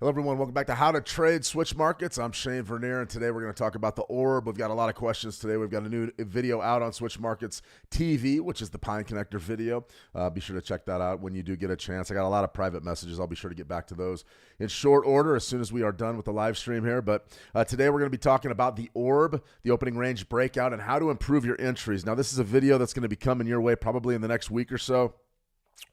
Hello, everyone. Welcome back to How to Trade Switch Markets. I'm Shane Vernier, and today we're going to talk about the ORB. We've got a lot of questions today. We've got a new video out on Switch Markets TV, which is the Pine Connector video. Be sure to check that out when you do get a chance. I got a lot of private messages. I'll be sure to get back to those in short order as soon as we are done with the live stream here. But today we're going to be talking about the ORB, the opening range breakout, and how to improve your entries. Now, this is a video that's going to be coming your way probably in the next week or so.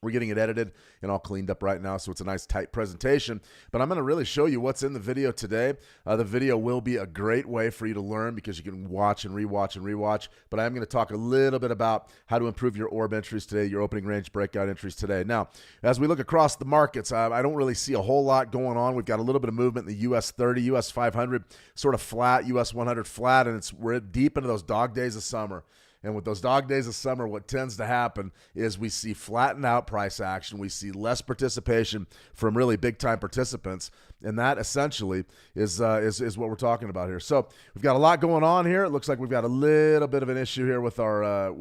We're getting it edited and all cleaned up right now, so it's a nice tight presentation. But I'm going to really show you what's in the video today. The video will be a great way for you to learn because you can watch and rewatch and rewatch. But I'm going to talk a little bit about how to improve your ORB entries today, your opening range breakout entries today. Now, as we look across the markets, I don't really see a whole lot going on. We've got a little bit of movement in the US 30, US 500 sort of flat, US 100 flat, and we're deep into those dog days of summer. And with those dog days of summer, what tends to happen is we see flattened out price action. We see less participation from really big-time participants, and that essentially is what we're talking about here. So we've got a lot going on here. It looks like we've got a little bit of an issue here with our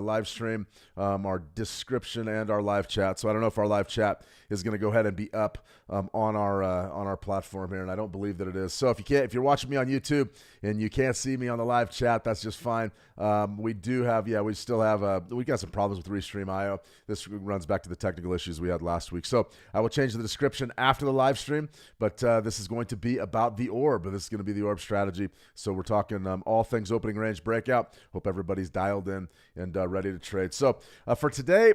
live stream, our description, and our live chat. So I don't know if our live chat is going to go ahead and be up on our platform here, and I don't believe that it is. So if you're watching me on YouTube and you can't see me on the live chat, that's just fine. We still have we got some problems with Restream.io. This runs back to the technical issues we had last week. So I will change the description after the live stream, but this is going to be about the ORB. This is going to be the ORB strategy. So we're talking all things opening range breakout. Hope everybody's dialed in and ready to trade. So for today,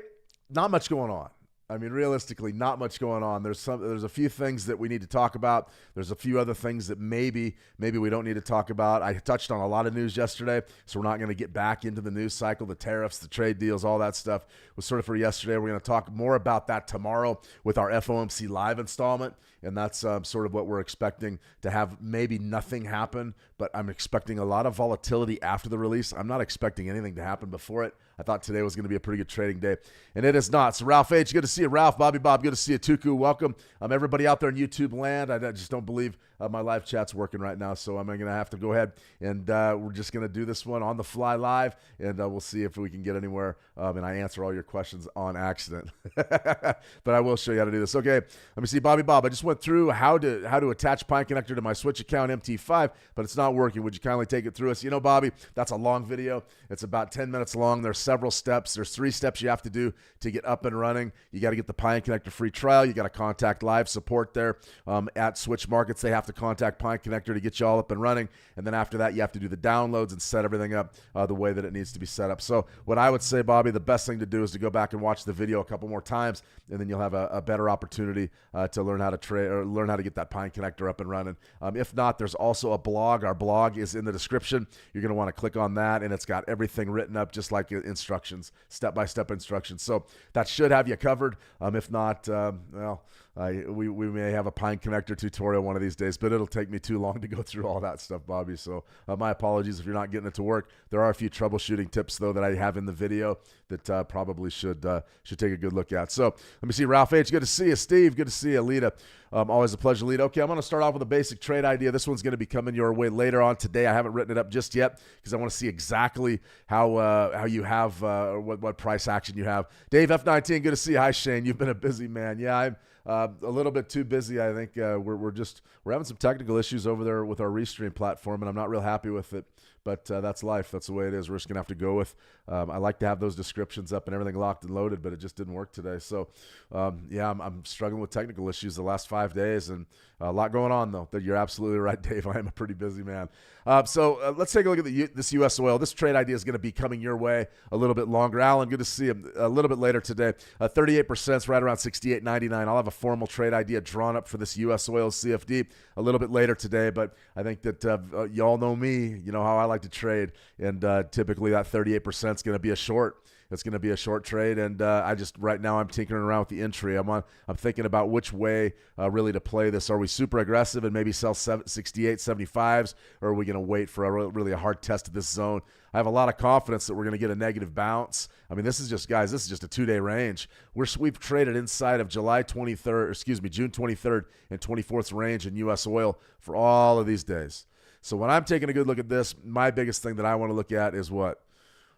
not much going on. I mean, realistically, not much going on. There's a few things that we need to talk about. There's a few other things that maybe we don't need to talk about. I touched on a lot of news yesterday, so we're not going to get back into the news cycle, the tariffs, the trade deals, all that stuff was sort of for yesterday. We're going to talk more about that tomorrow with our FOMC live installment, and that's sort of what we're expecting to have. Maybe nothing happen, but I'm expecting a lot of volatility after the release. I'm not expecting anything to happen before it. I thought today was going to be a pretty good trading day, and it is not. So Ralph H., good to see you. Ralph, Bobby Bob, good to see you. Tuku, welcome. Everybody out there in YouTube land, I just don't believe my live chat's working right now, so I'm going to have to go ahead and we're just going to do this one on the fly live, and we'll see if we can get anywhere, and I answer all your questions on accident. But I will show you how to do this. Okay, let me see. Bobby Bob, I just went through how to attach Pine Connector to my Switch account MT5, but it's not working. Would you kindly take it through us? You know, Bobby, that's a long video. It's about 10 minutes long. There's several steps. There's 3 steps you have to do to get up and running. You got to get the Pine Connector free trial. You got to contact live support there at Switch Markets. They have to contact Pine Connector to get you all up and running. And then after that, you have to do the downloads and set everything up the way that it needs to be set up. So what I would say, Bobby, the best thing to do is to go back and watch the video a couple more times, and then you'll have a better opportunity to learn how to trade or learn how to get that Pine Connector up and running. If not, there's also a blog. Our blog is in the description. You're going to want to click on that, and it's got everything written up just like instructions, step-by-step instructions. So that should have you covered. If not, we may have a Pine Connector tutorial one of these days, but it'll take me too long to go through all that stuff, Bobby. So my apologies if you're not getting it to work. There are a few troubleshooting tips, though, that I have in the video that probably should take a good look at. So let me see. Ralph H., good to see you. Steve, good to see you. Lita, always a pleasure, Lita. Okay, I'm going to start off with a basic trade idea. This one's going to be coming your way later on today. I haven't written it up just yet because I want to see exactly how you have what price action you have. Dave F19, good to see you. Hi, Shane. You've been a busy man. Yeah, I'm a little bit too busy. I think we're having some technical issues over there with our Restream platform, and I'm not real happy with it. But that's life. That's the way it is. We're just going to have to go with. I like to have those descriptions up and everything locked and loaded, but it just didn't work today. So, yeah, I'm struggling with technical issues the last 5 days, and a lot going on, though. You're absolutely right, Dave. I am a pretty busy man. So let's take a look at this U.S. oil. This trade idea is going to be coming your way a little bit longer. Alan, good to see him a little bit later today. 38% is right around 68.99. I'll have a formal trade idea drawn up for this U.S. oil CFD a little bit later today, but I think that you all know me. You know how I like to trade, and typically that 38% is going to be a short. It's going to be a short trade, and right now I'm tinkering around with the entry. I'm thinking about which way really to play this. Are we super aggressive and maybe sell 68, 75s, or are we going to wait for really a hard test of this zone? I have a lot of confidence that we're going to get a negative bounce. I mean, this is just a 2-day range. We've traded inside of June 23rd and 24th range in U.S. oil for all of these days. So when I'm taking a good look at this, my biggest thing that I want to look at is what?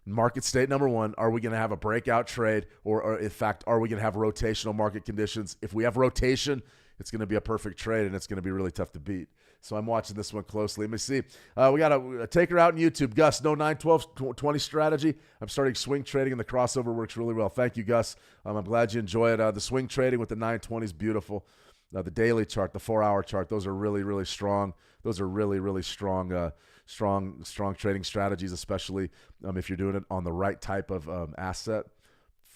Market state number one, are we going to have a breakout trade, or in fact, are we going to have rotational market conditions? If we have rotation, it's going to be a perfect trade, and it's going to be really tough to beat. So I'm watching this one closely. Let me see. We got a taker out in YouTube. Gus, no 9, 12, 20 strategy. I'm starting swing trading, and the crossover works really well. Thank you, Gus. I'm glad you enjoy it. The swing trading with the 920 is beautiful. The daily chart, the 4-hour chart, those are really, really strong. Those are really, really strong trading strategies, especially if you're doing it on the right type of asset.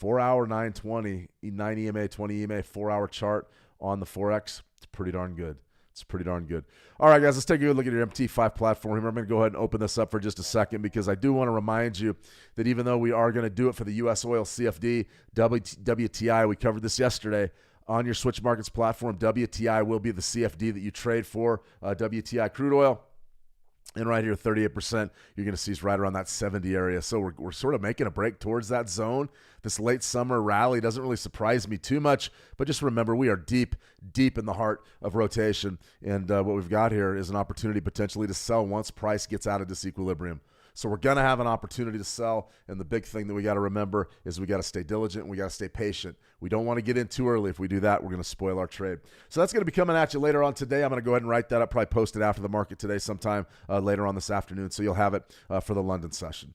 4-hour 920, 9 EMA, 20 EMA, 4-hour chart on the Forex. It's pretty darn good. It's pretty darn good. All right, guys, let's take a good look at your MT5 platform. I'm going to go ahead and open this up for just a second because I do want to remind you that even though we are going to do it for the U.S. oil CFD, WTI, we covered this yesterday, on your Switch Markets platform, WTI will be the CFD that you trade for, WTI crude oil. And right here, 38%, you're going to see is right around that 70 area. So we're sort of making a break towards that zone. This late summer rally doesn't really surprise me too much, but just remember we are deep in the heart of rotation. And what we've got here is an opportunity potentially to sell once price gets out of disequilibrium. So we're going to have an opportunity to sell, and the big thing that we got to remember is we got to stay diligent and we got to stay patient. We don't want to get in too early. If we do that, we're going to spoil our trade. So that's going to be coming at you later on today. I'm going to go ahead and write that up, probably post it after the market today sometime later on this afternoon, so you'll have it for the London session.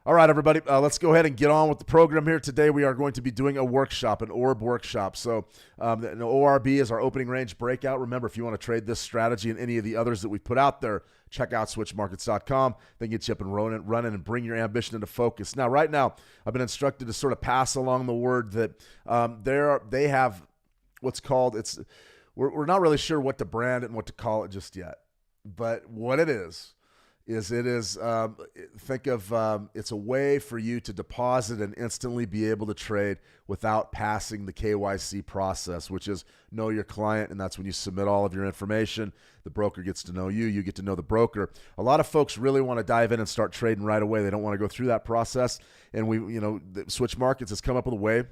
All right, everybody, let's go ahead and get on with the program here. Today we are going to be doing a workshop, an ORB workshop. So the ORB is our opening range breakout. Remember, if you want to trade this strategy and any of the others that we put out there, check out switchmarkets.com. They can get you up and running and bring your ambition into focus. Now, right now, I've been instructed to sort of pass along the word that they have what's called, we're not really sure what to brand it and what to call it just yet. But what it is is it is, think of, it's a way for you to deposit and instantly be able to trade without passing the KYC process, which is know your client, and that's when you submit all of your information. The broker gets to know you, you get to know the broker. A lot of folks really want to dive in and start trading right away. They don't want to go through that process, and the Switch Markets has come up with a way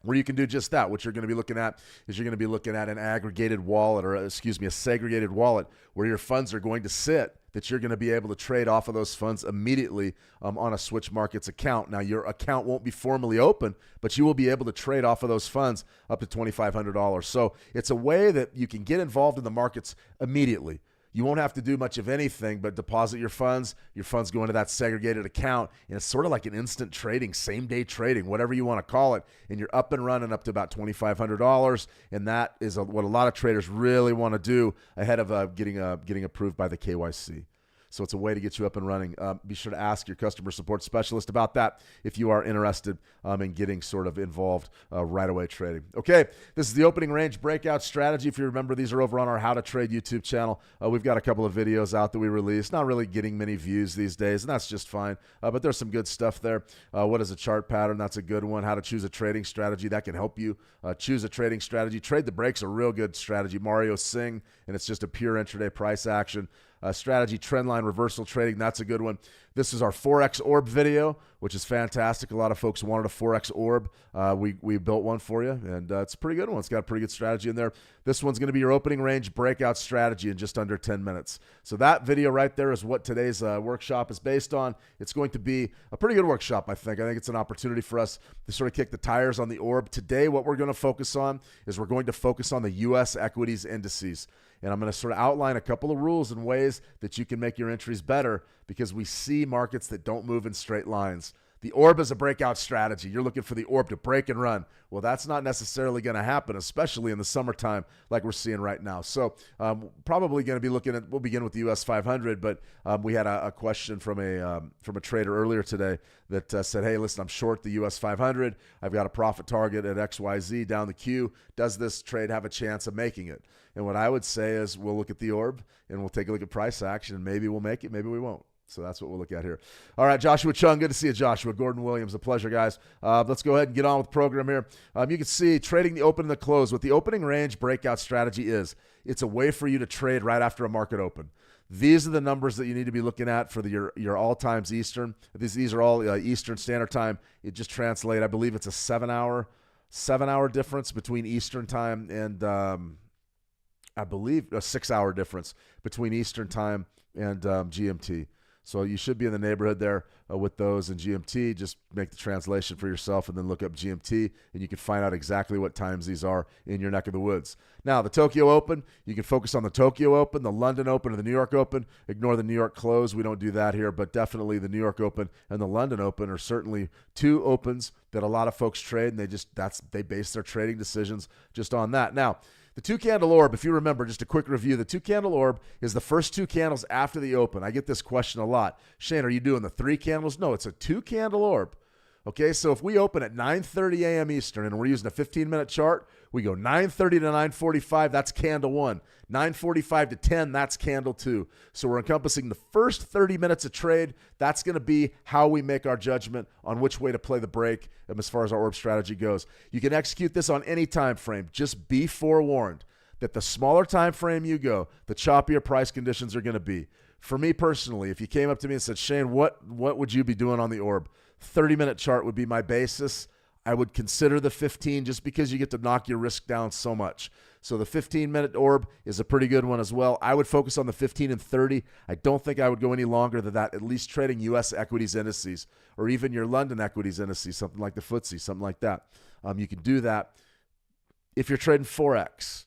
where you can do just that. What you're going to be looking at is you're going to be looking at an aggregated wallet, or a segregated wallet, where your funds are going to sit, that you're going to be able to trade off of those funds immediately on a Switch Markets account. Now, your account won't be formally open, but you will be able to trade off of those funds up to $2,500. So it's a way that you can get involved in the markets immediately. You won't have to do much of anything but deposit your funds. Your funds go into that segregated account, and it's sort of like an instant trading, same-day trading, whatever you want to call it, and you're up and running up to about $2,500, and that is what a lot of traders really want to do ahead of getting approved by the KYC. So it's a way to get you up and running. Be sure to ask your customer support specialist about that if you are interested in getting sort of involved right away trading. Okay, this is the opening range breakout strategy. If you remember, these are over on our How to Trade YouTube channel. We've got a couple of videos out that we released. Not really getting many views these days, and that's just fine. But there's some good stuff there. What is a chart pattern? That's a good one. How to choose a trading strategy. That can help you choose a trading strategy. Trade the breaks, a real good strategy. Mario Singh, and it's just a pure intraday price action. Strategy, trendline, reversal trading, that's a good one. This is our Forex Orb video, which is fantastic. A lot of folks wanted a Forex Orb. We built one for you, and it's a pretty good one. It's got a pretty good strategy in there. This one's going to be your opening range breakout strategy in just under 10 minutes. So that video right there is what today's workshop is based on. It's going to be a pretty good workshop, I think. I think it's an opportunity for us to sort of kick the tires on the Orb. Today, what we're going to focus on is we're going to focus on the U.S. equities indices. And I'm going to sort of outline a couple of rules and ways that you can make your entries better, because we see markets that don't move in straight lines. The Orb is a breakout strategy. You're looking for the Orb to break and run. Well, that's not necessarily going to happen, especially in the summertime like we're seeing right now. So probably going to be looking at, we'll begin with the US 500, but we had a question from a trader earlier today that said, hey, listen, I'm short the US 500. I've got a profit target at XYZ down the queue. Does this trade have a chance of making it? And what I would say is we'll look at the Orb and we'll take a look at price action, and maybe we'll make it, maybe we won't. So that's what we'll look at here. All right, Joshua Chung, good to see you, Joshua. Gordon Williams, a pleasure, guys. Let's go ahead and get on with the program here. You can see trading the open and the close. What the opening range breakout strategy is, it's a way for you to trade right after a market open. These are the numbers that you need to be looking at for your all times Eastern. These are all Eastern Standard Time. It just translates, I believe it's a 7 hour difference between Eastern Time and I believe a 6 hour difference between Eastern Time and GMT. So you should be in the neighborhood there with those in GMT. Just make the translation for yourself and then look up GMT, and you can find out exactly what times these are in your neck of the woods. Now, the Tokyo Open, you can focus on the Tokyo Open, the London Open, or the New York Open. Ignore the New York close. We don't do that here, but definitely the New York Open and the London Open are certainly two opens that a lot of folks trade, and they base their trading decisions just on that. Now, the two-candle orb, if you remember, just a quick review, the two-candle orb is the first two candles after the open. I get this question a lot. Shane, are you doing the three candles? No, it's a two-candle orb. Okay, so if we open at 9:30 a.m. Eastern and we're using a 15-minute chart, we go 9:30 to 9:45, that's candle 1. 9:45 to 10, that's candle 2. So we're encompassing the first 30 minutes of trade. That's going to be how we make our judgment on which way to play the break as far as our orb strategy goes. You can execute this on any time frame. Just be forewarned that the smaller time frame you go, the choppier price conditions are going to be. For me personally, if you came up to me and said, Shane, what would you be doing on the orb? 30-minute chart would be my basis. I would consider the 15 just because you get to knock your risk down so much. So the 15-minute orb is a pretty good one as well. I would focus on the 15 and 30. I don't think I would go any longer than that, at least trading U.S. equities indices or even your London equities indices, something like the FTSE, something like that. You can do that. If you're trading Forex,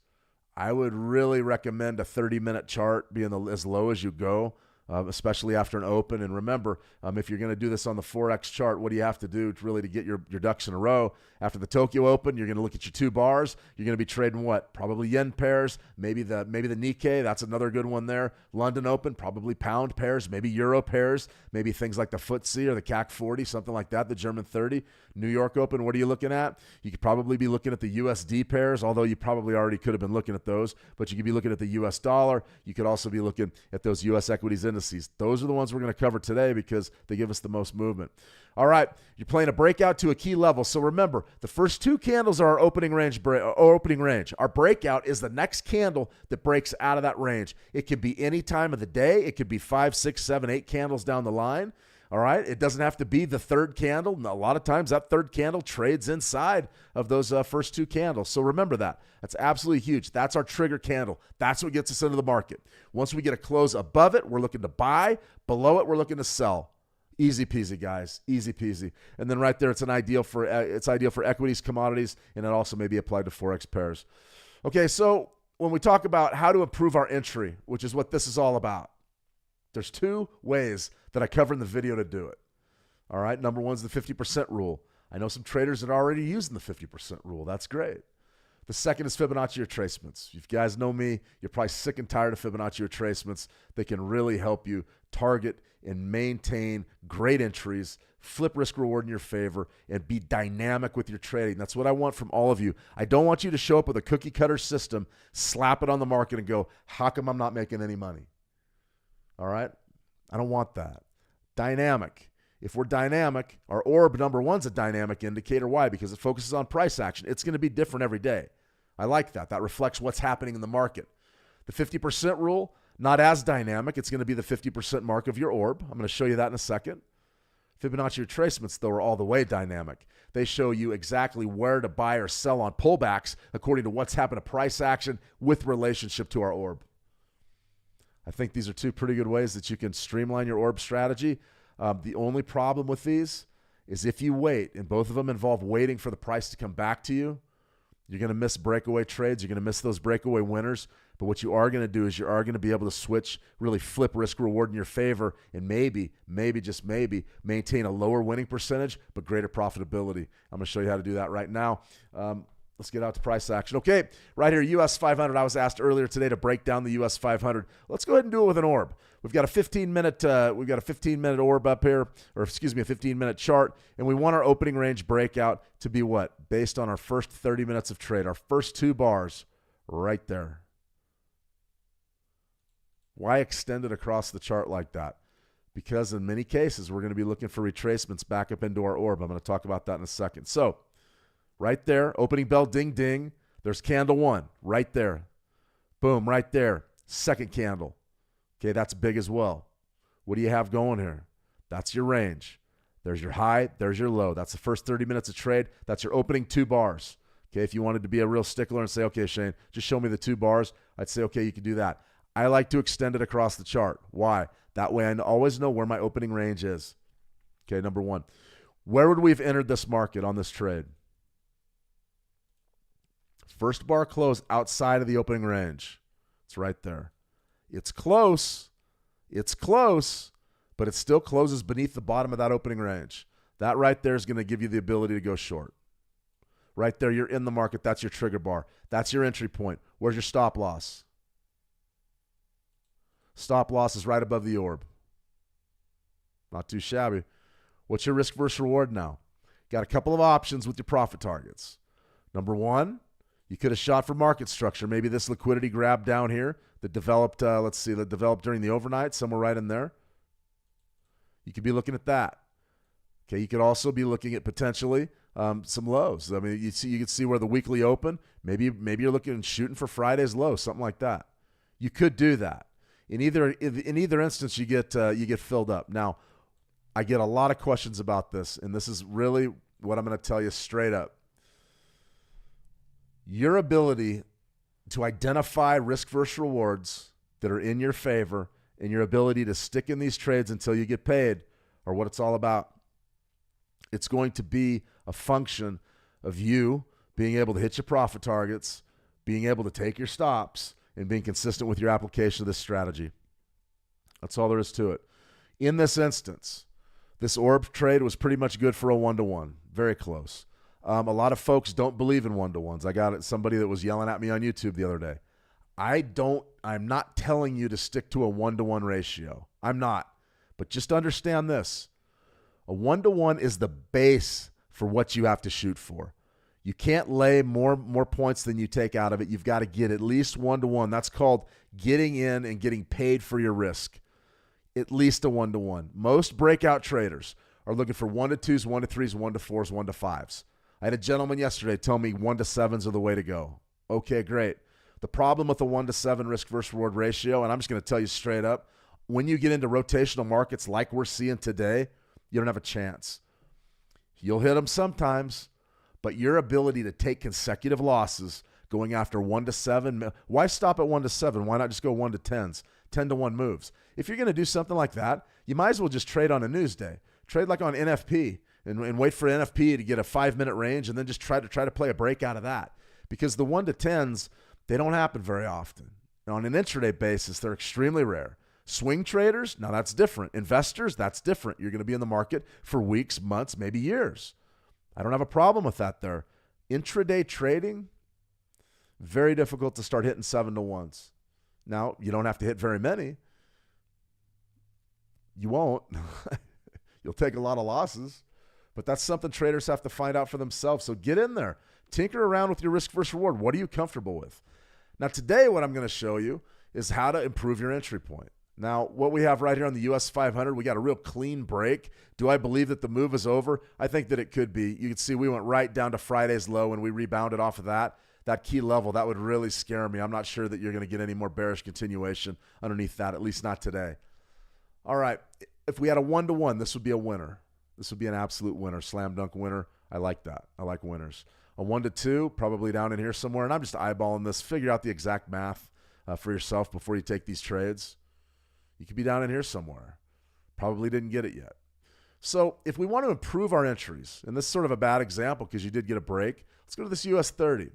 I would really recommend a 30-minute chart being as low as you go. Especially after an open. And remember, if you're going to do this on the Forex chart, what do you have to do to get your ducks in a row? After the Tokyo Open, you're going to look at your two bars. You're going to be trading what? Probably yen pairs, maybe the Nikkei. That's another good one there. London Open, probably pound pairs, maybe euro pairs, maybe things like the FTSE or the CAC 40, something like that, the German 30. New York Open, what are you looking at? You could probably be looking at the USD pairs, although you probably already could have been looking at those, but you could be looking at the US dollar. You could also be looking at those US equities indices. Those are the ones we're going to cover today because they give us the most movement. All right, you're playing a breakout to a key level. So remember, the first two candles are our opening range. Our breakout is the next candle that breaks out of that range. It could be any time of the day. It could be 5, 6, 7, 8 candles down the line. All right, it doesn't have to be the third candle. A lot of times that third candle trades inside of those first two candles. So remember that. That's absolutely huge. That's our trigger candle. That's what gets us into the market. Once we get a close above it, we're looking to buy. Below it, we're looking to sell. Easy peasy, guys. Easy peasy. And then right there, it's ideal for equities, commodities, and it also may be applied to Forex pairs. Okay, so when we talk about how to improve our entry, which is what this is all about, there's two ways that I cover in the video to do it. All right, number one is the 50% rule. I know some traders that are already using the 50% rule. That's great. The second is Fibonacci retracements. If you guys know me, you're probably sick and tired of Fibonacci retracements. They can really help you target and maintain great entries, flip risk reward in your favor, and be dynamic with your trading. That's what I want from all of you. I don't want you to show up with a cookie cutter system, slap it on the market, and go, how come I'm not making any money? All right? I don't want that. Dynamic. If we're dynamic, our ORB number one's a dynamic indicator. Why? Because it focuses on price action. It's going to be different every day. I like that. That reflects what's happening in the market. The 50% rule, not as dynamic. It's going to be the 50% mark of your ORB. I'm going to show you that in a second. Fibonacci retracements, though, are all the way dynamic. They show you exactly where to buy or sell on pullbacks according to what's happened to price action with relationship to our ORB. I think these are two pretty good ways that you can streamline your ORB strategy. The only problem with these is if you wait, and both of them involve waiting for the price to come back to you, you're going to miss breakaway trades. You're going to miss those breakaway winners. But what you are going to do is you are going to be able to switch, really flip risk reward in your favor, and maybe, just maybe, maintain a lower winning percentage but greater profitability. I'm going to show you how to do that right now. Let's get out to price action. Okay, right here, US 500. I was asked earlier today to break down the US 500. Let's go ahead and do it with an ORB. We've got a 15-minute ORB up here, or excuse me, a 15-minute chart, and we want our opening range breakout to be what? Based on our first 30 minutes of trade, our first two bars right there. Why extend it across the chart like that? Because in many cases, we're going to be looking for retracements back up into our ORB. I'm going to talk about that in a second. So, right there, opening bell, ding, ding. There's candle one, right there. Boom, right there. Second candle. Okay, that's big as well. What do you have going here? That's your range. There's your high, there's your low. That's the first 30 minutes of trade. That's your opening two bars. Okay, if you wanted to be a real stickler and say, okay, Shane, just show me the two bars, I'd say, okay, you can do that. I like to extend it across the chart. Why? That way I always know where my opening range is. Okay, number one. Where would we have entered this market on this trade? First bar close outside of the opening range. It's right there. It's close. It's close, but it still closes beneath the bottom of that opening range. That right there is going to give you the ability to go short. Right there, you're in the market. That's your trigger bar. That's your entry point. Where's your stop loss? Stop loss is right above the ORB. Not too shabby. What's your risk versus reward now? Got a couple of options with your profit targets. Number one, you could have shot for market structure. Maybe this liquidity grab down here that developed, that developed during the overnight, somewhere right in there. You could be looking at that. Okay, you could also be looking at potentially some lows. I mean, you could see where the weekly open. Maybe you're looking and shooting for Friday's low, something like that. You could do that. In either instance, you get filled up. Now, I get a lot of questions about this, and this is really what I'm going to tell you straight up. Your ability to identify risk versus rewards that are in your favor and your ability to stick in these trades until you get paid are what it's all about. It's going to be a function of you being able to hit your profit targets, being able to take your stops, and being consistent with your application of this strategy. That's all there is to it. In this instance, this ORB trade was pretty much good for a 1-to-1. Very close. A lot of folks don't believe in 1-to-1s. I got somebody that was yelling at me on YouTube the other day. I'm not telling you to stick to a 1-to-1 ratio. I'm not. But just understand this. A 1-to-1 is the base for what you have to shoot for. You can't lay more points than you take out of it. You've got to get at least 1-to-1. That's called getting in and getting paid for your risk. at least a 1-to-1. Most breakout traders are looking for 1-to-2s, 1-to-3s, 1-to-4s, 1-to-5s. I had a gentleman yesterday tell me 1-to-7s are the way to go. Okay, great. The problem with the 1-to-7 risk versus reward ratio, and I'm just going to tell you straight up, when you get into rotational markets like we're seeing today, you don't have a chance. You'll hit them sometimes, but your ability to take consecutive losses going after 1-to-7, why stop at 1-to-7? Why not just go 1-to-10s, 10-to-1 moves? If you're going to do something like that, you might as well just trade on a news day. Trade like on NFP and wait for NFP to get a 5-minute range and then just try to play a break out of that. Because the 1-to-10s, they don't happen very often. Now, on an intraday basis, they're extremely rare. Swing traders, now that's different. Investors, that's different. You're going to be in the market for weeks, months, maybe years. I don't have a problem with that there. Intraday trading, very difficult to start hitting 7-to-1s. Now, you don't have to hit very many. You won't. You'll take a lot of losses. But that's something traders have to find out for themselves. So get in there. Tinker around with your risk versus reward. What are you comfortable with? Now, today what I'm going to show you is how to improve your entry point. Now, what we have right here on the US 500, we got a real clean break. Do I believe that the move is over? I think that it could be. You can see we went right down to Friday's low and we rebounded off of that key level. That would really scare me. I'm not sure that you're going to get any more bearish continuation underneath that, at least not today. All right, if we had a 1-to-1, this would be a winner. This would be an absolute winner, slam dunk winner. I like that. I like winners. A 1-to-2, probably down in here somewhere, and I'm just eyeballing this. Figure out the exact math for yourself before you take these trades. You could be down in here somewhere. Probably didn't get it yet. So if we want to improve our entries, and this is sort of a bad example because you did get a break, let's go to this US 30.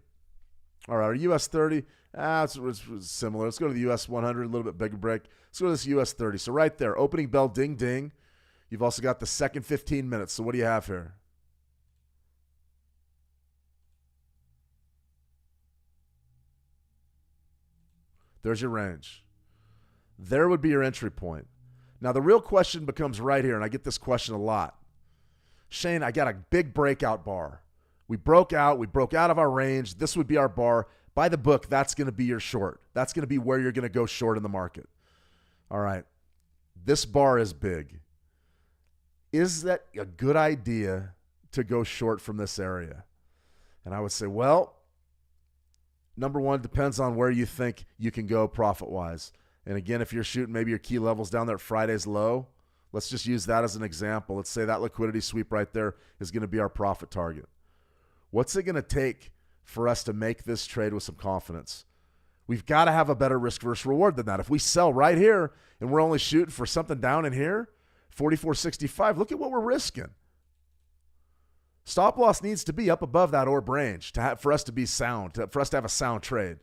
All right, our US 30, it's similar. Let's go to the US 100, a little bit bigger break. Let's go to this US 30. So right there, opening bell, ding, ding. You've also got the second 15 minutes. So what do you have here? There's your range. There would be your entry point. Now, the real question becomes right here, and I get this question a lot. Shane, I got a big breakout bar. We broke out of our range. This would be our bar. By the book, that's going to be your short. That's going to be where you're going to go short in the market. All right. This bar is big. Is that a good idea to go short from this area? And I would say, well, number one, depends on where you think you can go profit-wise. And again, if you're shooting maybe your key levels down there at Friday's low, let's just use that as an example. Let's say that liquidity sweep right there is going to be our profit target. What's it going to take for us to make this trade with some confidence? We've got to have a better risk versus reward than that. If we sell right here and we're only shooting for something down in here, 44.65, look at what we're risking. Stop loss needs to be up above that ORB range for us to be sound, for us to have a sound trade.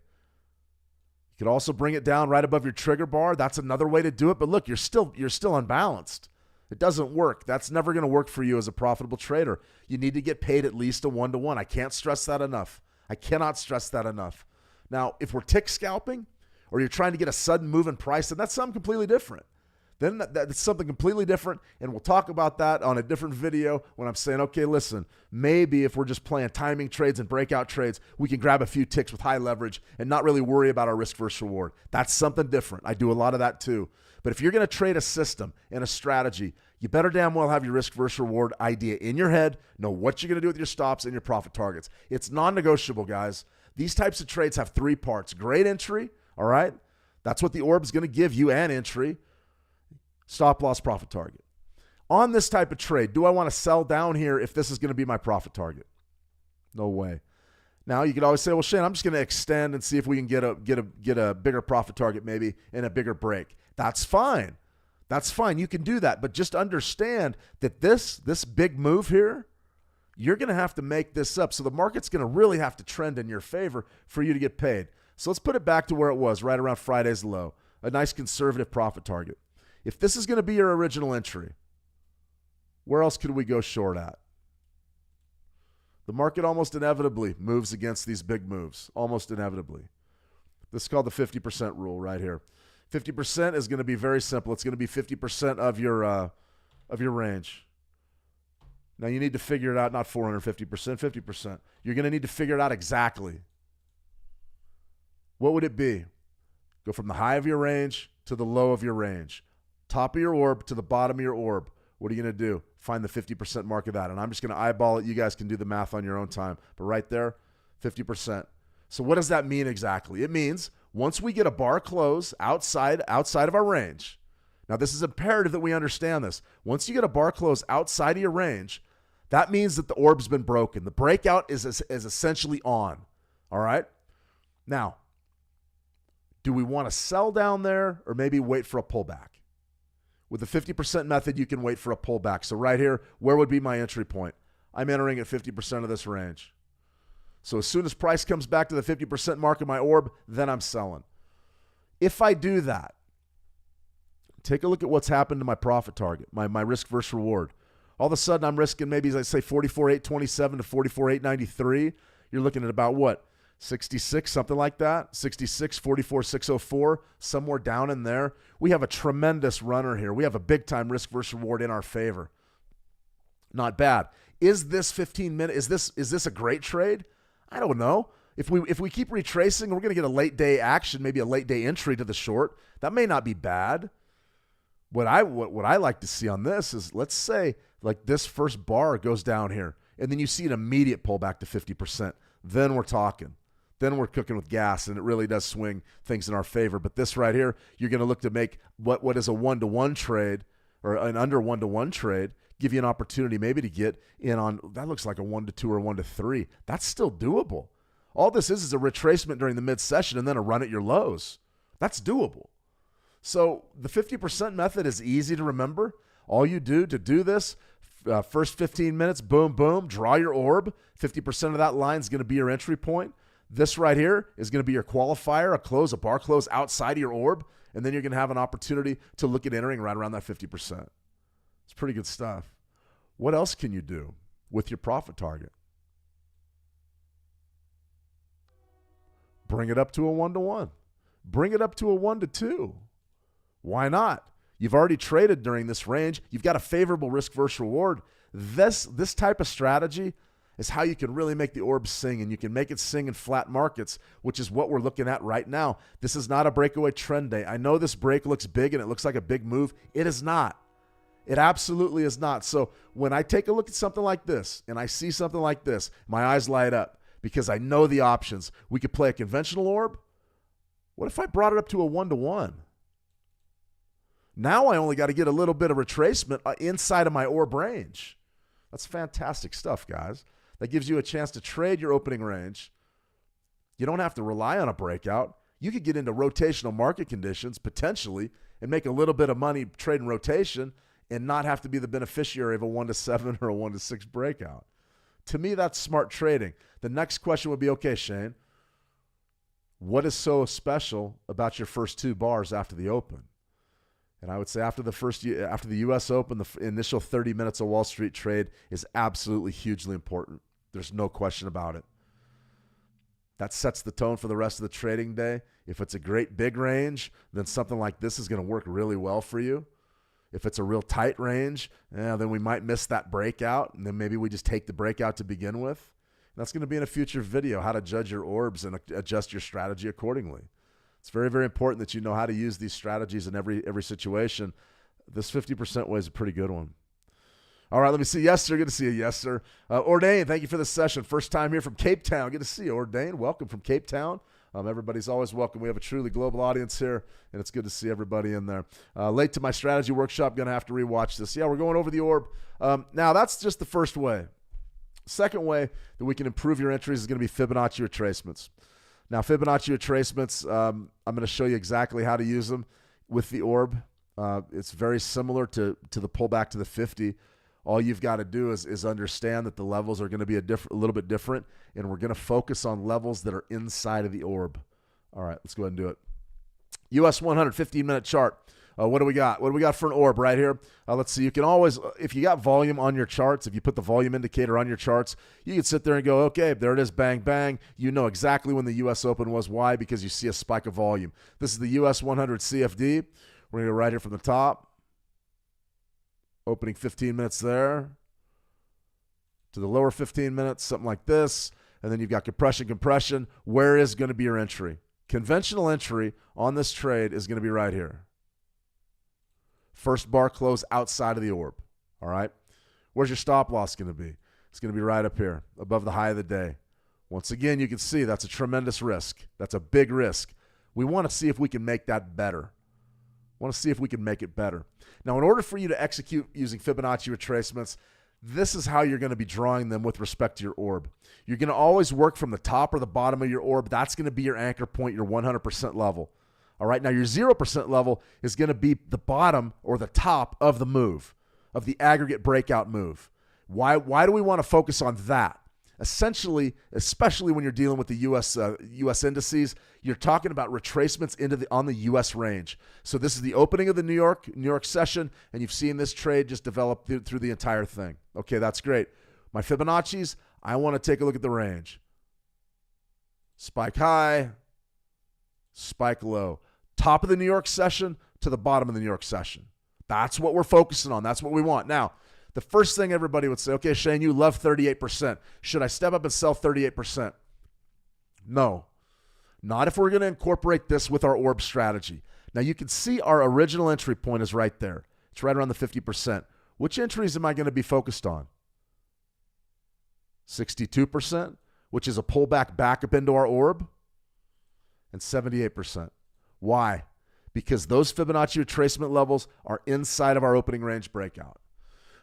You could also bring it down right above your trigger bar. That's another way to do it. But look, you're still unbalanced. It doesn't work. That's never going to work for you as a profitable trader. You need to get paid at least a 1-to-1. I can't stress that enough. I cannot stress that enough. Now, if we're tick scalping or you're trying to get a sudden move in price, then that's something completely different. Then that's something completely different, and we'll talk about that on a different video when I'm saying, okay, listen, maybe if we're just playing timing trades and breakout trades, we can grab a few ticks with high leverage and not really worry about our risk versus reward. That's something different. I do a lot of that too. But if you're going to trade a system and a strategy, you better damn well have your risk versus reward idea in your head, know what you're going to do with your stops and your profit targets. It's non-negotiable, guys. These types of trades have three parts. Great entry, all right? That's what the ORB is going to give you, an entry. Stop loss profit target. On this type of trade, do I want to sell down here if this is going to be my profit target? No way. Now, you could always say, well, Shane, I'm just going to extend and see if we can get a bigger profit target maybe and a bigger break. That's fine. That's fine. You can do that. But just understand that this big move here, you're going to have to make this up. So the market's going to really have to trend in your favor for you to get paid. So let's put it back to where it was, right around Friday's low, a nice conservative profit target. If this is going to be your original entry, where else could we go short at? The market almost inevitably moves against these big moves, almost inevitably. This is called the 50% rule right here. 50% is going to be very simple. It's going to be 50% of your range. Now, you need to figure it out, not 450%, 50%. You're going to need to figure it out exactly. What would it be? Go from the high of your range to the low of your range. top of your orb to the bottom of your orb. What are you going to do? Find the 50% mark of that. And I'm just going to eyeball it. You guys can do the math on your own time. But right there, 50%. So what does that mean exactly? It means once we get a bar close outside of our range. Now, this is imperative that we understand this. Once you get a bar close outside of your range, that means that the orb's been broken. The breakout is essentially on. All right? Now, do we want to sell down there or maybe wait for a pullback? With the 50% method, you can wait for a pullback. So right here, where would be my entry point? I'm entering at 50% of this range. So as soon as price comes back to the 50% mark of my orb, then I'm selling. If I do that, take a look at what's happened to my profit target, my risk versus reward. All of a sudden, I'm risking maybe, as I say, 44,827 to 44,893. You're looking at about what? 66, something like that. 66, 44,604, somewhere down in there. We have a tremendous runner here. We have a big-time risk versus reward in our favor. Not bad. Is this 15-minute? Is this a great trade? I don't know. If we keep retracing, we're going to get a late-day action, maybe a late-day entry to the short. That may not be bad. What I like to see on this is, let's say, like this first bar goes down here, and then you see an immediate pullback to 50%. Then we're talking. Then we're cooking with gas, and it really does swing things in our favor. But this right here, you're going to look to make what is a 1-to-1 trade or an under 1-to-1 trade, give you an opportunity maybe to get in on, that looks like a 1-to-2 or 1-to-3. That's still doable. All this is a retracement during the mid-session and then a run at your lows. That's doable. So the 50% method is easy to remember. All you do to do this, first 15 minutes, boom, boom, draw your orb. 50% of that line is going to be your entry point. This right here is going to be your qualifier, a bar close outside of your orb, and then you're going to have an opportunity to look at entering right around that 50%. It's pretty good stuff. What else can you do with your profit target? Bring it up to a 1-to-1. Bring it up to a 1-to-2. Why not? You've already traded during this range. You've got a favorable risk versus reward. This type of strategy is how you can really make the orb sing, and you can make it sing in flat markets, which is what we're looking at right now. This is not a breakaway trend day. I know this break looks big and it looks like a big move. It is not. It absolutely is not. So when I take a look at something like this and I see something like this, my eyes light up because I know the options. We could play a conventional orb. What if I brought it up to a 1-to-1? Now I only got to get a little bit of retracement inside of my orb range. That's fantastic stuff, guys. That gives you a chance to trade your opening range. You don't have to rely on a breakout. You could get into rotational market conditions potentially and make a little bit of money trading rotation and not have to be the beneficiary of a 1-to-7 or a 1-to-6 breakout. To me, that's smart trading. The next question would be, okay, Shane, what is so special about your first two bars after the open? And I would say after the U.S. Open, the initial 30 minutes of Wall Street trade is absolutely hugely important. There's no question about it. That sets the tone for the rest of the trading day. If it's a great big range, then something like this is going to work really well for you. If it's a real tight range, then we might miss that breakout, and then maybe we just take the breakout to begin with. And that's going to be in a future video, how to judge your orbs and adjust your strategy accordingly. It's very, very important that you know how to use these strategies in every situation. This 50% way is a pretty good one. All right, let me see. Yes, sir. Good to see you. Yes, sir. Ordain, thank you for the session. First time here from Cape Town. Good to see you, Ordain. Welcome from Cape Town. Everybody's always welcome. We have a truly global audience here, and it's good to see everybody in there. Late to my strategy workshop. Going to have to rewatch this. Yeah, we're going over the orb. Now, that's just the first way. Second way that we can improve your entries is going to be Fibonacci retracements. Now, Fibonacci retracements, I'm going to show you exactly how to use them with the orb. It's very similar to the pullback to the 50. All you've got to do is understand that the levels are going to be a little bit different, and we're going to focus on levels that are inside of the orb. All right, let's go ahead and do it. US 100 15-minute chart. What do we got? What do we got for an orb right here? Let's see. You can always, if you got volume on your charts, if you put the volume indicator on your charts, you can sit there and go, okay, there it is, bang, bang. You know exactly when the U.S. Open was. Why? Because you see a spike of volume. This is the US 100 CFD. We're going to go right here from the top. Opening 15 minutes there. To the lower 15 minutes, something like this. And then you've got compression, compression. Where is going to be your entry? Conventional entry on this trade is going to be right here. First bar close outside of the orb. All right? Where's your stop loss going to be? It's going to be right up here, above the high of the day. Once again, you can see that's a tremendous risk. That's a big risk. We want to see if we can make that better. Want to see if we can make it better. Now, in order for you to execute using Fibonacci retracements, this is how you're going to be drawing them with respect to your orb. You're going to always work from the top or the bottom of your orb. That's going to be your anchor point, your 100% level. All right, now your 0% level is going to be the bottom or the top of the move, of the aggregate breakout move. Why do we want to focus on that? Essentially, especially when you're dealing with the U.S. indices, you're talking about retracements on the U.S. range. So this is the opening of the New York session, and you've seen this trade just develop through the entire thing. Okay, that's great. My Fibonacci's, I want to take a look at the range. Spike high, spike low. Top of the New York session to the bottom of the New York session. That's what we're focusing on. That's what we want. Now, the first thing everybody would say, okay, Shane, you love 38%. Should I step up and sell 38%? No. Not if we're going to incorporate this with our orb strategy. Now, you can see our original entry point is right there. It's right around the 50%. Which entries am I going to be focused on? 62%, which is a pullback back up into our orb, and 78%. Why? Because those Fibonacci retracement levels are inside of our opening range breakout.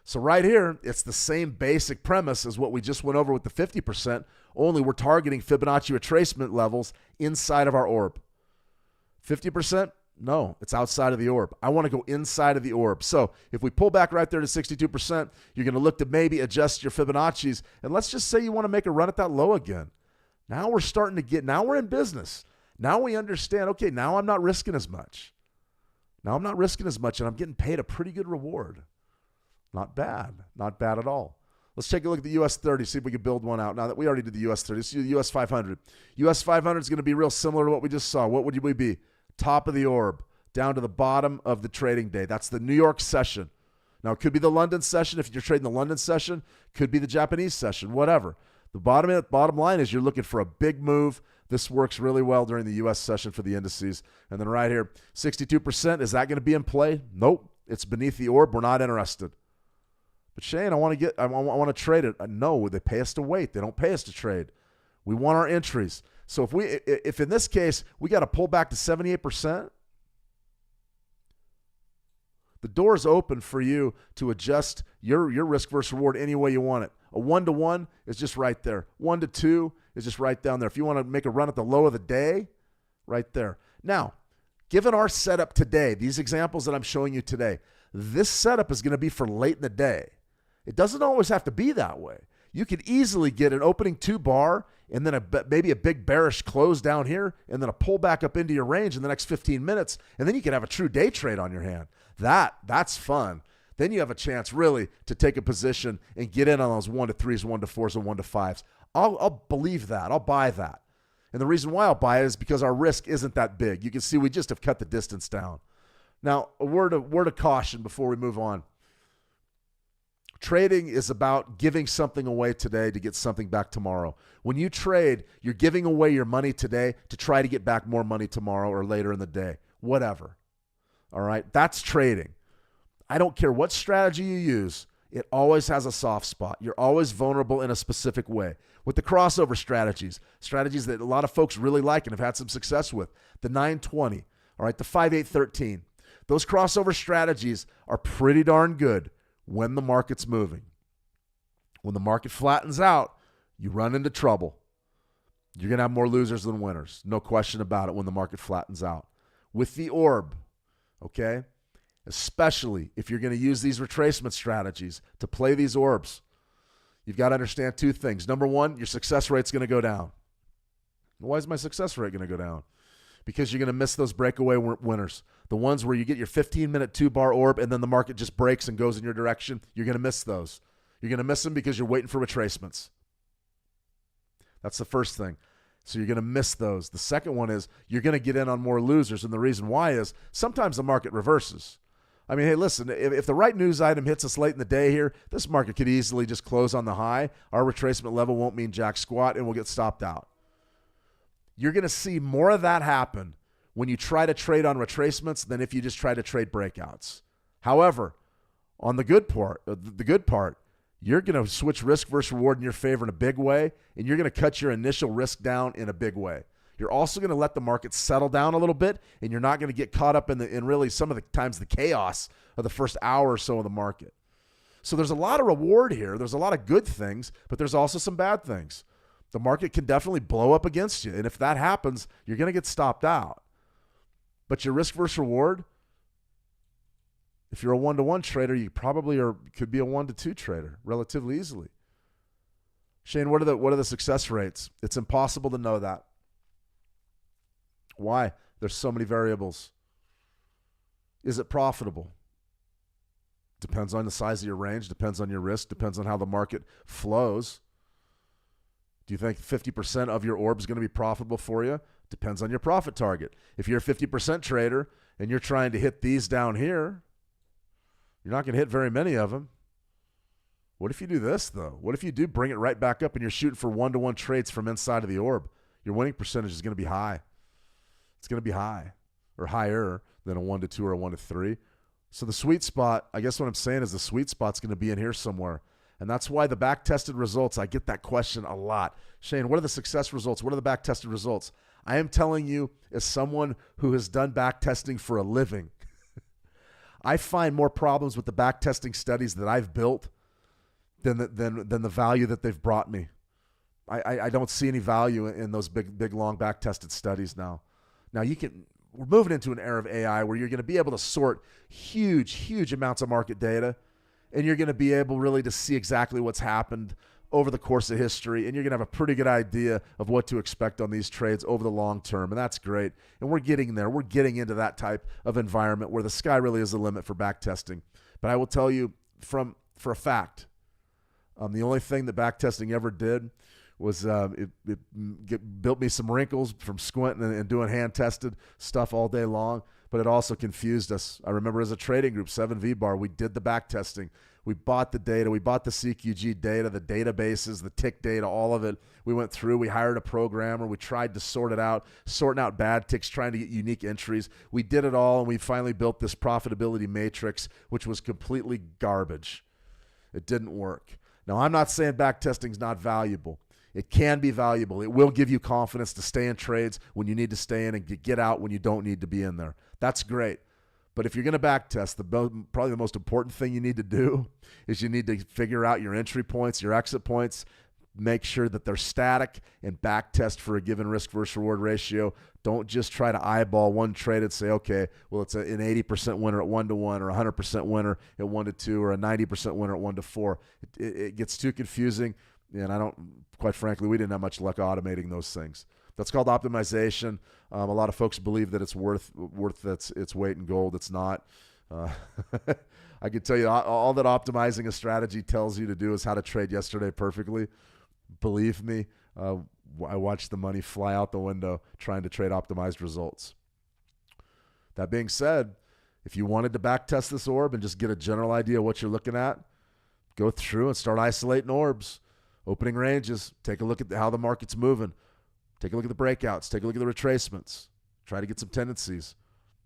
So right here, it's the same basic premise as what we just went over with the 50%, only we're targeting Fibonacci retracement levels inside of our orb. 50%? No, it's outside of the orb. I want to go inside of the orb. So if we pull back right there to 62%, you're going to look to maybe adjust your Fibonacci's, and let's just say you want to make a run at that low again. Now we're starting to now we're in business. Now we understand, okay, now I'm not risking as much. Now I'm not risking as much, and I'm getting paid a pretty good reward. Not bad. Not bad at all. Let's take a look at the US 30, see if we can build one out. Now that we already did the US 30, let's do the US 500. US 500 is going to be real similar to what we just saw. What would we be? Top of the orb, down to the bottom of the trading day. That's the New York session. Now, it could be the London session if you're trading the London session. Could be the Japanese session, whatever. The bottom line is you're looking for a big move. This works really well during the U.S. session for the indices. And then right here, 62%, is that going to be in play? Nope. It's beneath the orb. We're not interested. But Shane, I want to trade it. No, they pay us to wait. They don't pay us to trade. We want our entries. So if in this case we got to pull back to 78%, the door is open for you to adjust your risk versus reward any way you want it. A 1-to-1 is just right there. 1-to-2 is just right down there. If you want to make a run at the low of the day, right there. Now, given our setup today, these examples that I'm showing you today, this setup is going to be for late in the day. It doesn't always have to be that way. You could easily get an opening 2-bar and then maybe a big bearish close down here and then a pullback up into your range in the next 15 minutes, and then you could have a true day trade on your hand. That's fun. Then you have a chance really to take a position and get in on those 1-to-3s, 1-to-4s, and 1-to-5s. I'll believe that. I'll buy that. And the reason why I'll buy it is because our risk isn't that big. You can see we just have cut the distance down. Now, a word of caution before we move on. Trading is about giving something away today to get something back tomorrow. When you trade, you're giving away your money today to try to get back more money tomorrow or later in the day. Whatever. All right? That's trading. I don't care what strategy you use. It always has a soft spot. You're always vulnerable in a specific way. With the crossover strategies that a lot of folks really like and have had some success with, the 920, all right, the 5813. Those crossover strategies are pretty darn good when the market's moving. When the market flattens out, you run into trouble. You're going to have more losers than winners. No question about it when the market flattens out. With the orb, okay, especially if you're going to use these retracement strategies to play these orbs, you've got to understand two things. Number one, your success rate's going to go down. Why is my success rate going to go down? Because you're going to miss those breakaway winners. The ones where you get your 15-minute 2-bar orb and then the market just breaks and goes in your direction, you're going to miss those. You're going to miss them because you're waiting for retracements. That's the first thing. So you're going to miss those. The second one is you're going to get in on more losers, and the reason why is sometimes the market reverses. I mean, hey, listen, if the right news item hits us late in the day here, this market could easily just close on the high. Our retracement level won't mean jack squat, and we'll get stopped out. You're going to see more of that happen when you try to trade on retracements than if you just try to trade breakouts. However, on the good part, you're going to switch risk versus reward in your favor in a big way, and you're going to cut your initial risk down in a big way. You're also going to let the market settle down a little bit, and you're not going to get caught up in really some of the times the chaos of the first hour or so of the market. So there's a lot of reward here. There's a lot of good things, but there's also some bad things. The market can definitely blow up against you, and if that happens, you're going to get stopped out. But your risk versus reward, if you're a 1-to-1 trader, you probably could be a 1-to-2 trader relatively easily. Shane, what are the success rates? It's impossible to know that. Why? There's so many variables. Is it profitable? Depends on the size of your range, depends on your risk, depends on how the market flows. Do you think 50% of your orb is going to be profitable for you? Depends on your profit target. If you're a 50% trader and you're trying to hit these down here, you're not going to hit very many of them. What if you do this, though? What if you do bring it right back up and you're shooting for 1-to-1 trades from inside of the orb? Your winning percentage is going to be high. It's going to be high or higher than a 1-to-2 or a 1-to-3. So the sweet spot, I guess what I'm saying is the sweet spot's going to be in here somewhere. And that's why the back-tested results, I get that question a lot. Shane, what are the success results? What are the back-tested results? I am telling you, as someone who has done back-testing for a living, I find more problems with the back-testing studies that I've built than the value that they've brought me. I don't see any value in those big long back-tested studies now. Now we're moving into an era of AI where you're going to be able to sort huge amounts of market data, and you're going to be able really to see exactly what's happened over the course of history, and you're going to have a pretty good idea of what to expect on these trades over the long term, and that's great. And we're getting there. We're getting into that type of environment where the sky really is the limit for back testing. But I will tell you for a fact, the only thing that back testing ever did was it built me some wrinkles from squinting and doing hand-tested stuff all day long, but it also confused us. I remember as a trading group, 7V Bar, we did the back testing. We bought the data. We bought the CQG data, the databases, the tick data, all of it. We went through. We hired a programmer. We tried to sort it out, sorting out bad ticks, trying to get unique entries. We did it all, and we finally built this profitability matrix, which was completely garbage. It didn't work. Now, I'm not saying back testing is not valuable. It can be valuable. It will give you confidence to stay in trades when you need to stay in and get out when you don't need to be in there. That's great. But if you're going to back test, probably the most important thing you need to do is you need to figure out your entry points, your exit points, make sure that they're static, and back test for a given risk versus reward ratio. Don't just try to eyeball one trade and say, okay, well, it's an 80% winner at 1-to-1 or 100% winner at 1-to-2 or a 90% winner at 1-to-4. It gets too confusing, and quite frankly, we didn't have much luck automating those things. That's called optimization. A lot of folks believe that it's worth its weight in gold. It's not. I can tell you all that optimizing a strategy tells you to do is how to trade yesterday perfectly. Believe me, I watched the money fly out the window trying to trade optimized results. That being said, if you wanted to back test this orb and just get a general idea of what you're looking at, go through and start isolating orbs, opening ranges, take a look at how the market's moving. Take a look at the breakouts. Take a look at the retracements. Try to get some tendencies.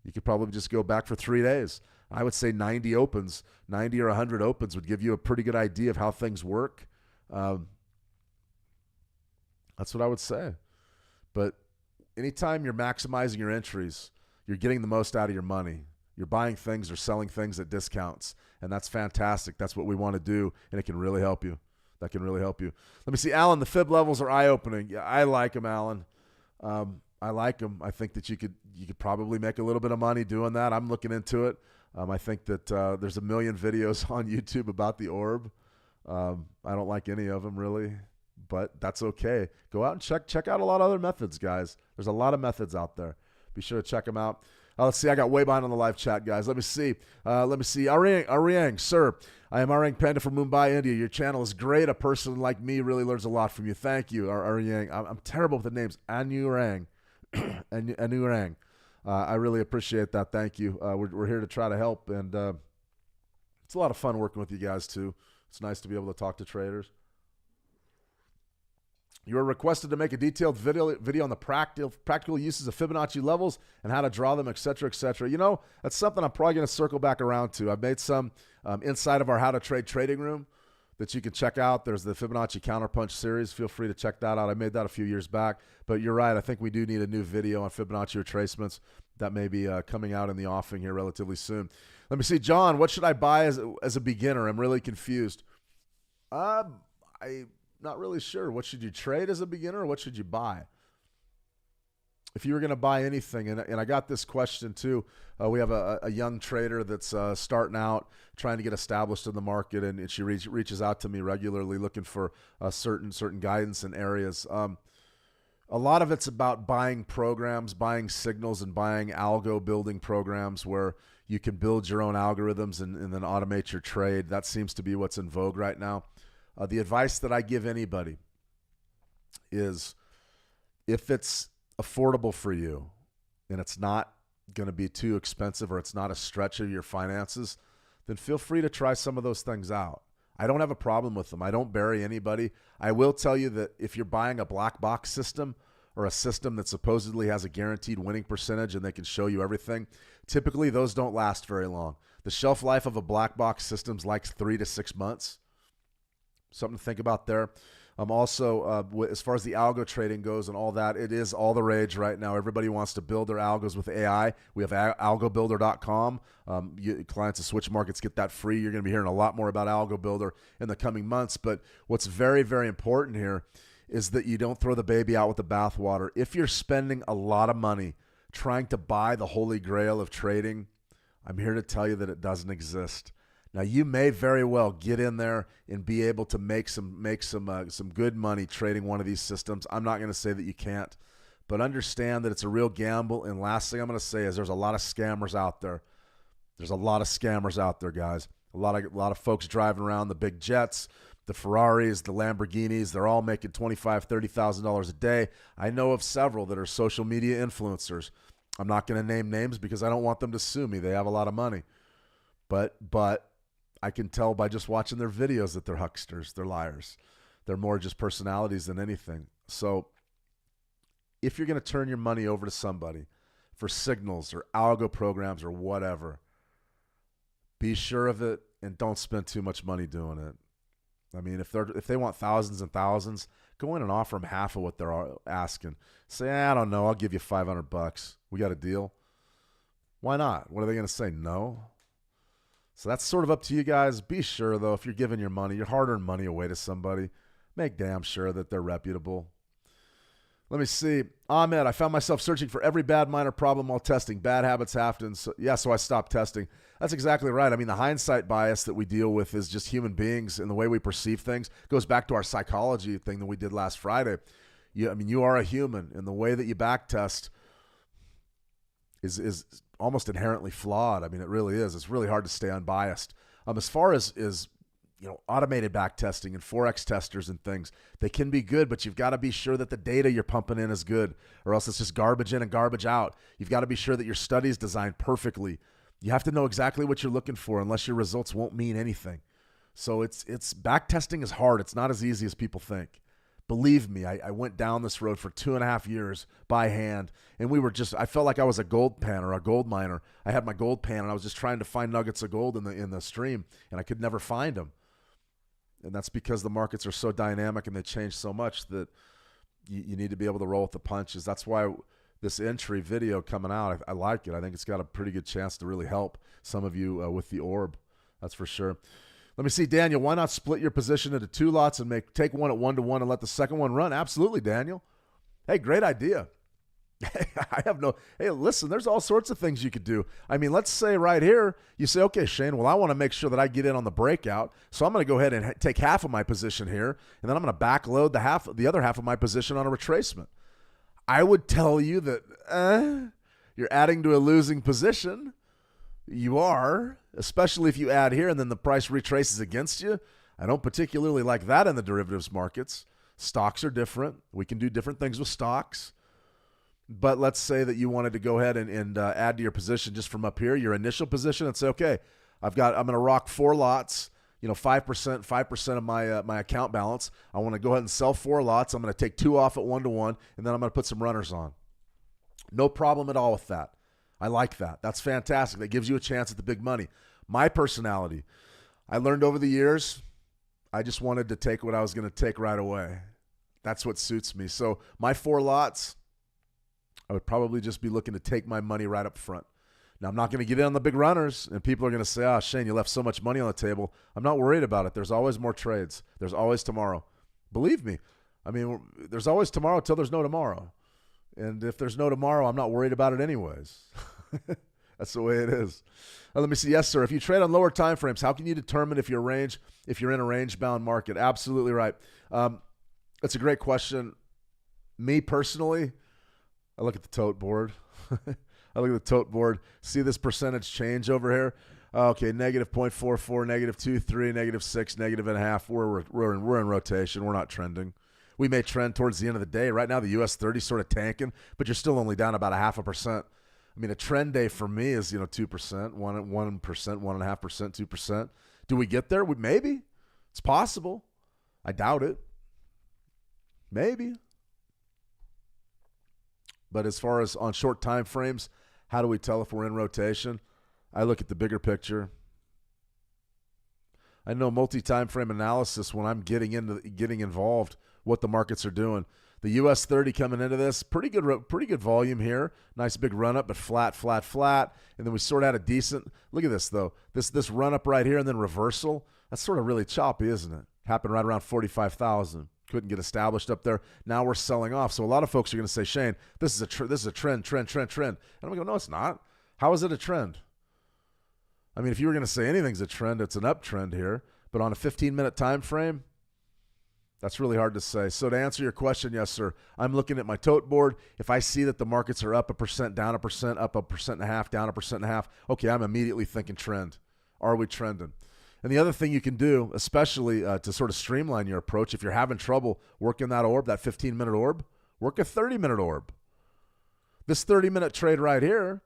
You could probably just go back for 3 days. I would say 90 or 100 opens would give you a pretty good idea of how things work. That's what I would say. But anytime you're maximizing your entries, you're getting the most out of your money. You're buying things or selling things at discounts, and that's fantastic. That's what we want to do, and it can really help you. That can really help you. Let me see, Alan, the fib levels are eye-opening. Yeah, I like them, Alan. I like them. I think that you could probably make a little bit of money doing that. I'm looking into it. I think that there's a million videos on YouTube about the orb. I don't like any of them really, but that's okay. Go out and check out a lot of other methods, guys. There's a lot of methods out there. Be sure to check them out. Let's see. I got way behind on the live chat, guys. Let me see. Ariang, sir. I am Ariang Panda from Mumbai, India. Your channel is great. A person like me really learns a lot from you. Thank you, Ariang. I'm terrible with the names. Anurang. Anurang. I really appreciate that. Thank you. We're here to try to help, and it's a lot of fun working with you guys, too. It's nice to be able to talk to traders. You are requested to make a detailed video on the practical uses of Fibonacci levels and how to draw them, et cetera, et cetera. You know, that's something I'm probably going to circle back around to. I've made some inside of our How to Trade trading room that you can check out. There's the Fibonacci Counterpunch series. Feel free to check that out. I made that a few years back. But you're right. I think we do need a new video on Fibonacci retracements that may be coming out in the offing here relatively soon. Let me see. John, what should I buy as a beginner? I'm really confused. I'm not really sure. What should you trade as a beginner, or what should you buy? If you were going to buy anything, and I got this question too. We have a young trader that's starting out, trying to get established in the market, and she reaches out to me regularly looking for certain guidance in areas. A lot of it's about buying programs, buying signals, and buying algo building programs where you can build your own algorithms and then automate your trade. That seems to be what's in vogue right now. The advice that I give anybody is, if it's affordable for you and it's not going to be too expensive, or it's not a stretch of your finances, then feel free to try some of those things out. I don't have a problem with them. I don't bury anybody. I will tell you that if you're buying a black box system, or a system that supposedly has a guaranteed winning percentage and they can show you everything, typically those don't last very long. The shelf life of a black box system is like 3 to 6 months. Something to think about there. Also, as far as the algo trading goes and all that, it is all the rage right now. Everybody wants to build their algos with AI. We have algobuilder.com. Clients of Switch Markets get that free. You're going to be hearing a lot more about Algo Builder in the coming months. But what's very, very important here is that you don't throw the baby out with the bathwater. If you're spending a lot of money trying to buy the holy grail of trading, I'm here to tell you that it doesn't exist. Now, you may very well get in there and be able to make some good money trading one of these systems. I'm not going to say that you can't, but understand that it's a real gamble. And last thing I'm going to say is there's a lot of scammers out there. There's a lot of scammers out there, guys. A lot of folks driving around the big jets, the Ferraris, the Lamborghinis. They're all making $25,000, $30,000 a day. I know of several that are social media influencers. I'm not going to name names because I don't want them to sue me. They have a lot of money, but I can tell by just watching their videos that they're hucksters, they're liars. They're more just personalities than anything. So if you're going to turn your money over to somebody for signals or algo programs or whatever, be sure of it and don't spend too much money doing it. I mean, if they want thousands and thousands, go in and offer them half of what they're asking. Say, I don't know, I'll give you $500. We got a deal. Why not? What are they going to say? No. So that's sort of up to you guys. Be sure, though, if you're giving your money, your hard-earned money away to somebody, make damn sure that they're reputable. Let me see. Ahmed, I found myself searching for every bad minor problem while testing. Bad habits happen. So I stopped testing. That's exactly right. I mean, the hindsight bias that we deal with is just human beings, and the way we perceive things goes back to our psychology thing that we did last Friday. You are a human, and the way that you back test is almost inherently flawed. I mean, it really is. It's really hard to stay unbiased. As far as automated back testing and Forex testers and things, they can be good, but you've got to be sure that the data you're pumping in is good, or else it's just garbage in and garbage out. You've got to be sure that your study is designed perfectly. You have to know exactly what you're looking for, unless your results won't mean anything. So it's back testing is hard. It's not as easy as people think. Believe me, I went down this road for 2.5 years by hand, and I felt like I was a gold pan or a gold miner. I had my gold pan, and I was just trying to find nuggets of gold in the stream, and I could never find them. And that's because the markets are so dynamic and they change so much that you need to be able to roll with the punches. That's why this entry video coming out, I like it. I think it's got a pretty good chance to really help some of you with the orb. That's for sure. Let me see, Daniel, why not split your position into 2 lots and take one at 1-to-1 and let the second one run? Absolutely, Daniel. Hey, great idea. Hey, listen, there's all sorts of things you could do. I mean, let's say right here, you say, okay, Shane, well, I want to make sure that I get in on the breakout, so I'm going to go ahead and take half of my position here, and then I'm going to backload the other half of my position on a retracement. I would tell you that you're adding to a losing position. You are, especially if you add here and then the price retraces against you. I don't particularly like that in the derivatives markets. Stocks are different. We can do different things with stocks. But let's say that you wanted to go ahead and add to your position just from up here, your initial position, and say, okay, I'm going to rock 4 lots. 5% of my account balance. I want to go ahead and sell 4 lots. I'm going to take 2 off at 1-to-1, and then I'm going to put some runners on. No problem at all with that. I like that. That's fantastic. That gives you a chance at the big money. My personality, I learned over the years, I just wanted to take what I was going to take right away. That's what suits me. So my 4 lots, I would probably just be looking to take my money right up front. Now, I'm not going to get in on the big runners, and people are going to say, oh, Shane, you left so much money on the table. I'm not worried about it. There's always more trades. There's always tomorrow. Believe me. I mean, there's always tomorrow until there's no tomorrow. And if there's no tomorrow, I'm not worried about it anyways. That's the way it is. Let me see. Yes, sir. If you trade on lower time frames, how can you determine if you're in a range-bound market? Absolutely right. That's a great question. Me personally, I look at the tote board. I look at the tote board, see this percentage change over here. Okay, negative 0.44, negative 2.3, negative 6, negative 1.5. We're in rotation. We're not trending. We may trend towards the end of the day. Right now, the US 30 is sort of tanking, but you're still only down about 0.5%. I mean, a trend day for me is 2%, 1%, 1.5%, 2%. Do we get there? Maybe. It's possible. I doubt it. Maybe. But as far as on short time frames, how do we tell if we're in rotation? I look at the bigger picture. I know multi-time frame analysis when I'm getting involved, what the markets are doing. The US 30 coming into this, pretty good volume here. Nice big run up, but flat. And then we sort of had a decent, look at this though. This run up right here and then reversal. That's sort of really choppy, isn't it? Happened right around 45,000. Couldn't get established up there. Now we're selling off. So a lot of folks are going to say, Shane, this is a trend. And I'm going to go, no, it's not. How is it a trend? I mean, if you were going to say anything's a trend, it's an uptrend here. But on a 15-minute time frame, that's really hard to say. So to answer your question, yes, sir, I'm looking at my tote board. If I see that the markets are up 1%, down 1%, up 1.5%, down 1.5%, okay, I'm immediately thinking trend. Are we trending? And the other thing you can do, especially to sort of streamline your approach, if you're having trouble working that orb, that 15-minute orb, work a 30-minute orb. This 30-minute trade right here,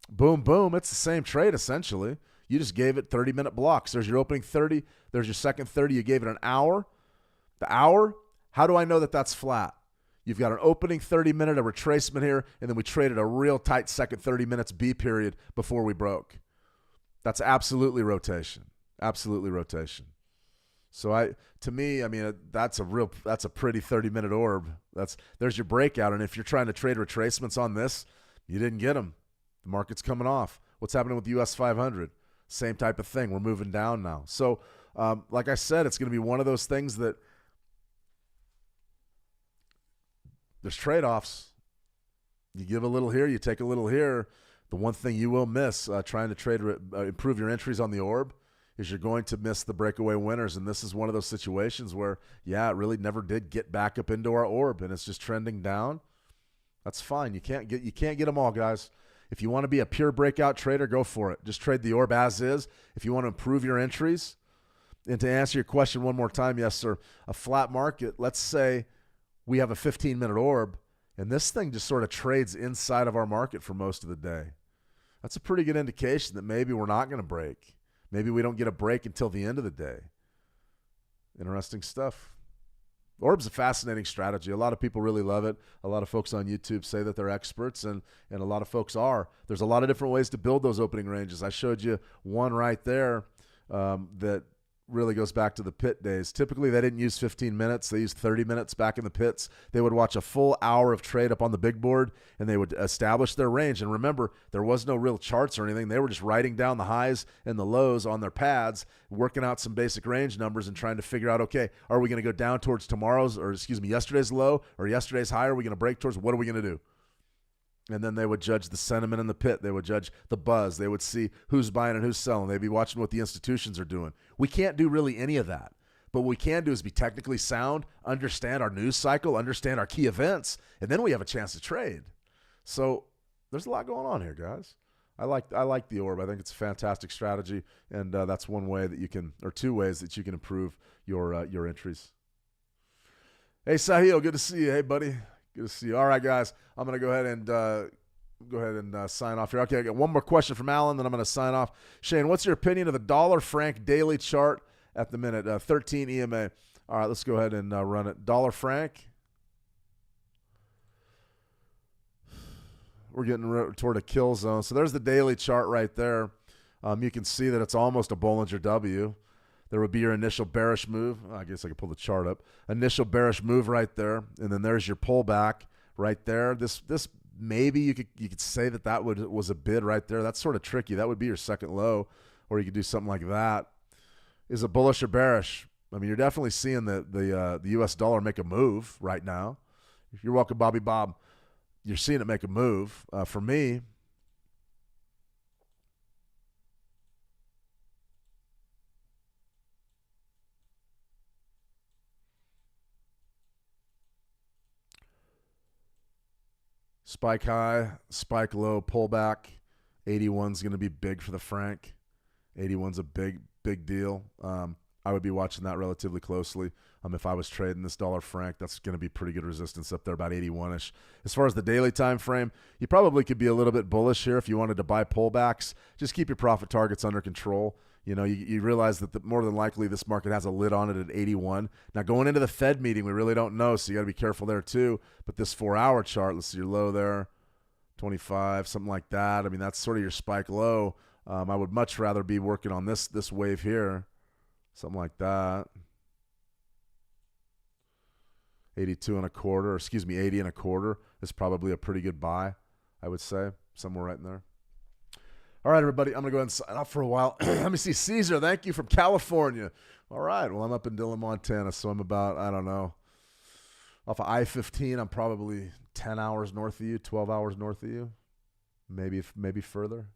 boom, boom, it's the same trade essentially. You just gave it 30-minute blocks. There's your opening 30. There's your second 30. You gave it an hour. The hour, how do I know that that's flat? You've got an opening 30-minute, a retracement here, and then we traded a real tight second 30 minutes B period before we broke. That's absolutely rotation. Absolutely rotation. So to me, I mean, that's a pretty 30-minute orb. There's your breakout. And if you're trying to trade retracements on this, you didn't get them. The market's coming off. What's happening with the US 500? Same type of thing. We're moving down now. So like I said, it's going to be one of those things that there's trade-offs. You give a little here, you take a little here. The one thing you will miss trying to trade improve your entries on the orb is you're going to miss the breakaway winners. And this is one of those situations where, yeah, it really never did get back up into our orb and it's just trending down. That's fine. You can't get them all, guys. If you want to be a pure breakout trader, go for it. Just trade the orb as is. If you want to improve your entries, and to answer your question one more time, yes, sir, a flat market, let's say we have a 15-minute orb, and this thing just sort of trades inside of our market for most of the day. That's a pretty good indication that maybe we're not going to break. Maybe we don't get a break until the end of the day. Interesting stuff. Orb's a fascinating strategy. A lot of people really love it. A lot of folks on YouTube say that they're experts, and a lot of folks are. There's a lot of different ways to build those opening ranges. I showed you one right there that really goes back to the pit days. Typically, they didn't use 15 minutes. They used 30 minutes back in the pits. They would watch a full hour of trade up on the big board, and they would establish their range. And remember, there was no real charts or anything. They were just writing down the highs and the lows on their pads, working out some basic range numbers and trying to figure out, okay, are we going to go down towards yesterday's low or yesterday's high? Are we going to break towards? What are we going to do? And then they would judge the sentiment in the pit. They would judge the buzz. They would see who's buying and who's selling. They'd be watching what the institutions are doing. We can't do really any of that. But what we can do is be technically sound, understand our news cycle, understand our key events, and then we have a chance to trade. So there's a lot going on here, guys. I like the orb. I think it's a fantastic strategy, and that's one way that you can, or two ways that you can improve your entries. Hey, Sahil, good to see you. Hey, buddy. Good to see you. All right, guys. I'm going to go ahead and sign off here. Okay, I got one more question from Alan, then I'm going to sign off. Shane, what's your opinion of the dollar franc daily chart at the minute. 13 EMA. All right, let's go ahead and run it. Dollar franc. We're getting toward a kill zone. So there's the daily chart right there. You can see that it's almost a Bollinger W. There would be your initial bearish move. I guess I could pull the chart up. Initial bearish move right there, and then there's your pullback right there. This maybe you could say that was a bid right there. That's sort of tricky. That would be your second low, or you could do something like that. Is it bullish or bearish? I mean, you're definitely seeing the U.S. dollar make a move right now. You're welcome, Bobby Bob. You're seeing it make a move. For me, spike high, spike low, pullback. 81's going to be big for the franc. 81's a big deal. I would be watching that relatively closely. If I was trading this dollar franc, that's going to be pretty good resistance up there, about 81-ish. As far as the daily time frame, you probably could be a little bit bullish here if you wanted to buy pullbacks. Just keep your profit targets under control. You know, you realize that more than likely this market has a lid on it at 81. Now, going into the Fed meeting, we really don't know, so you got to be careful there too. But this 4-hour chart, let's see your low there, 25, something like that. I mean, that's sort of your spike low. I would much rather be working on this wave here, something like that. 82 and a quarter, or excuse me, 80 and a quarter is probably a pretty good buy, I would say, somewhere right in there. All right, everybody, I'm going to go ahead and sign off for a while. Let me see. Caesar, thank you, from California. All right, well, I'm up in Dillon, Montana, so I'm about, I don't know, off of I-15, I'm probably 10 hours north of you, 12 hours north of you, maybe further.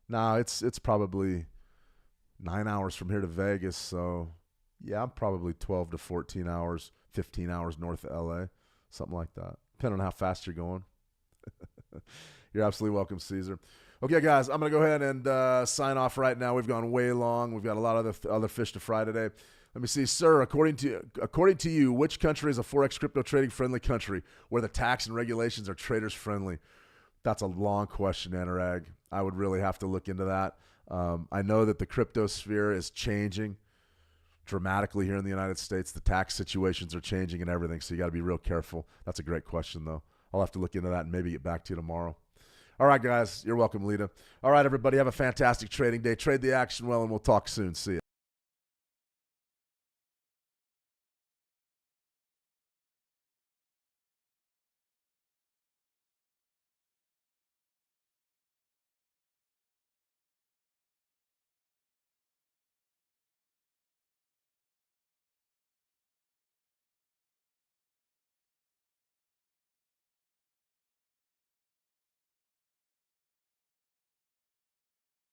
No, it's probably 9 hours from here to Vegas, so yeah, I'm probably 12 to 14 hours, 15 hours north of LA, something like that, depending on how fast you're going. You're absolutely welcome, Caesar. Okay, guys, I'm going to go ahead and sign off right now. We've gone way long. We've got a lot of other fish to fry today. Let me see, sir, according to you, which country is a Forex crypto trading friendly country where the tax and regulations are traders friendly? That's a long question, Anurag. I would really have to look into that. I know that the crypto sphere is changing dramatically here in the United States. The tax situations are changing and everything, so you got to be real careful. That's a great question, though. I'll have to look into that and maybe get back to you tomorrow. All right, guys. You're welcome, Lita. All right, everybody. Have a fantastic trading day. Trade the action well, and we'll talk soon. See ya.